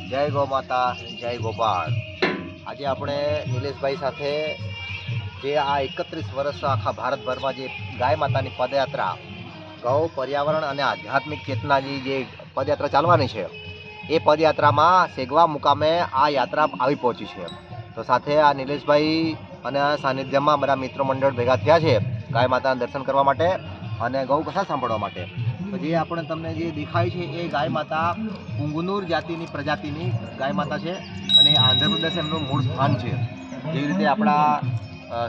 જય ગૌ માતા, જય ગોપાળ। આજે આપણે નિલેશભાઈ સાથે જે આ 31 વર્ષ આખા ભારતભરમાં જે ગાય માતાની પદયાત્રા ગૌ પર્યાવરણ અને આધ્યાત્મિક ચેતનાની જે પદયાત્રા ચાલવાની છે એ પદયાત્રામાં સેગવા મુકામે આ યાત્રા આવી પહોંચી છે। તો સાથે આ નિલેશભાઈ અને સાનિધ્યમાં બધા મિત્રો મંડળ ભેગા થયા છે ગાય માતાના દર્શન કરવા માટે અને ગૌ કથા સાંભળવા માટે। તો જે આપણે તમને જે દેખાય છે એ ગાય માતા પુંગનુર જાતિની પ્રજાતિની ગાય માતા છે અને આંધ્રપ્રદેશ એમનું મૂળ સ્થાન છે। જેવી રીતે આપણા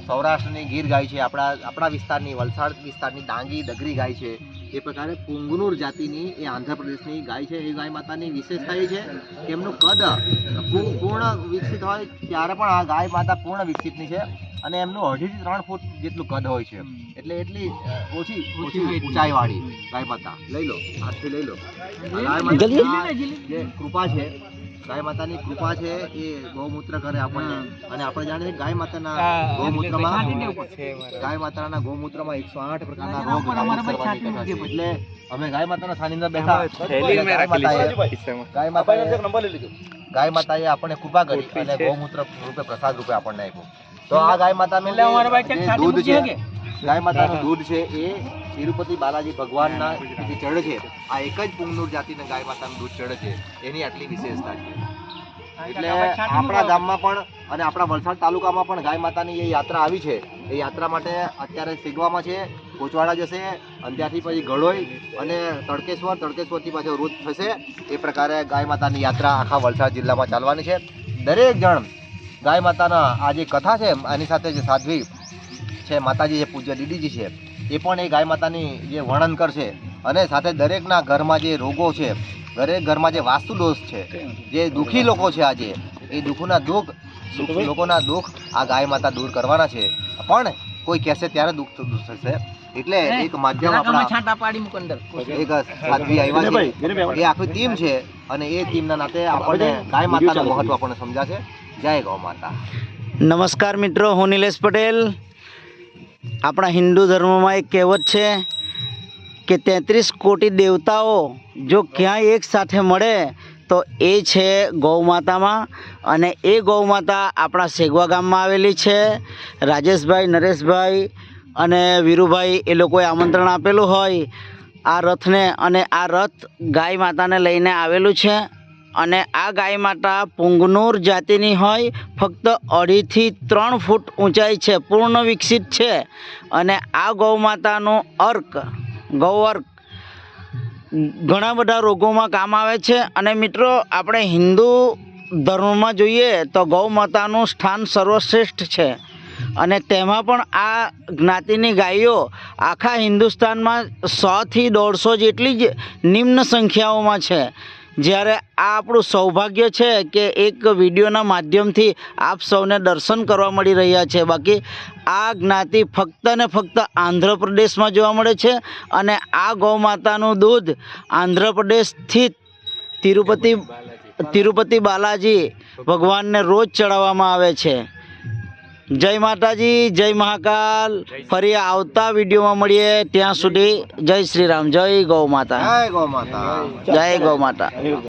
સૌરાષ્ટ્રની ગીર ગાય છે, આપણા વિસ્તારની વલસાડ વિસ્તારની ડાંગી દગરી ગાય છે, એ પ્રકારે પુંગનુર જાતિની એ આંધ્રપ્રદેશની ગાય છે। એ ગાય માતાની વિશેષતા એ છે કે એમનું કદ પૂર્ણ વિકસિત હોય ત્યારે પણ આ ગાય માતા પૂર્ણ વિકસિતની છે અને એમનું 2.5 થી 3 ફૂટ જેટલું કદ હોય છે, એટલે એટલી ઓછી ઊંચાઈવાળી ગાય માતા। લઈ લો, હાથથી લઈ લો। ગાય માતાની જે કૃપા છે, ગાય માતાની કૃપા છે એ ગૌમૂત્ર કરે આપણને, અને આપણે જાણીએ ગાય માતાના ગૌમૂત્રમાં 108 પ્રકારના રોગ એટલે અમે ગાય માતાના સાનિધ્યમાં બેઠા ગાય માતાએ આપણને કૃપા કરી અને ગૌમૂત્ર રૂપે પ્રસાદ રૂપે આપણને આપ્યું। તો આ ગાય માતાનું દૂધ છે, ગાય માતાનું દૂધ છે એ તિરુપતિ બાલાજી ભગવાનના જે ચડે છે, આ એક જ પુંગનુર જાતિના ગાય માતાનું દૂધ ચડે છે, એની આટલી વિશેષતા છે। એટલે આપણા ગામમાં પણ અને આપણા વલસાડ તાલુકામાં પણ ગાય માતાની એ યાત્રા આવી છે। એ યાત્રા માટે અત્યારે સેગવામાં છે, કોચવાડા જશે અને ત્યાંથી પછી ગળોઈ અને તડકેશ્વરથી પાછો રૂટ થશે। એ પ્રકારે ગાય માતાની યાત્રા આખા વલસાડ જિલ્લામાં ચાલવાની છે। દરેક જણ ગાય માતાના આ જે કથા છે આની સાથે જે સાધ્વી છે માતાજી જે પૂજ્ય દીદીજી છે એ પણ એ ગાય માતાની જે વર્ણન કરશે અને સાથે દરેકના ઘરમાં જે રોગો છે, દરેક ઘરમાં જે વાસ્તુ દોષ છે, જે દુઃખી લોકો છે આજે એ લોકોના દુઃખ આ ગાય માતા દૂર કરવાના છે। પણ કોઈ કહેશે ત્યારે દુઃખ થશે, એટલે એક માધ્યમ આપણા એક સાધ્વી આવ્યા છે, એ આખી ટીમ છે અને એ ટીમના નાતે આપણને ગાય માતાનું મહત્વ આપણને સમજાશે। જય ગૌ માતા। નમસ્કાર મિત્રો, હું નિલેશ પટેલ। આપણા હિન્દુ ધર્મમાં એક કહેવત છે કે 33 કોટી દેવતાઓ જો ક્યાંય એક સાથે મળે તો એ છે ગૌ માતામાં, અને એ ગૌ માતા આપણા સેગવા ગામમાં આવેલી છે। રાજેશભાઈ, નરેશભાઈ અને વીરુભાઈ એ લોકોએ આમંત્રણ આપેલું હોય આ રથને, અને આ રથ ગાય માતાને લઈને આવેલું છે। અને આ ગાય માતા પુંગનુર જાતિની હોય, ફક્ત 2.5 થી 3 ફૂટ ઊંચાઈ છે, પૂર્ણ વિકસિત છે। અને આ ગૌ માતાનું ગૌઅર્ક ઘણા બધા રોગોમાં કામ આવે છે। અને મિત્રો, આપણે હિન્દુ ધર્મમાં જોઈએ તો ગૌ માતાનું સ્થાન સર્વશ્રેષ્ઠ છે, અને તેમાં પણ આ જ્ઞાતિની ગાયો આખા હિન્દુસ્તાનમાં 100 થી 150 જેટલી જ નિમ્ન સંખ્યાઓમાં છે। જ્યારે આ આપણું સૌભાગ્ય છે કે એક વિડીયોના માધ્યમથી આપ સૌને દર્શન કરવા મળી રહ્યા છે। બાકી આ જ્ઞાતિ ફક્ત ને ફક્ત આંધ્રપ્રદેશમાં જોવા મળે છે, અને આ ગૌ માતાનું દૂધ આંધ્રપ્રદેશથી તિરુપતિ બાલાજી ભગવાનને રોજ ચડાવવામાં આવે છે। જય માતાજી, જય મહાકાલ। ફરી આવતા વિડીયોમાં મળીએ, ત્યાં સુધી જય શ્રી રામ, જય ગૌ માતા, જય ગૌ માતા, જય ગૌ માતા।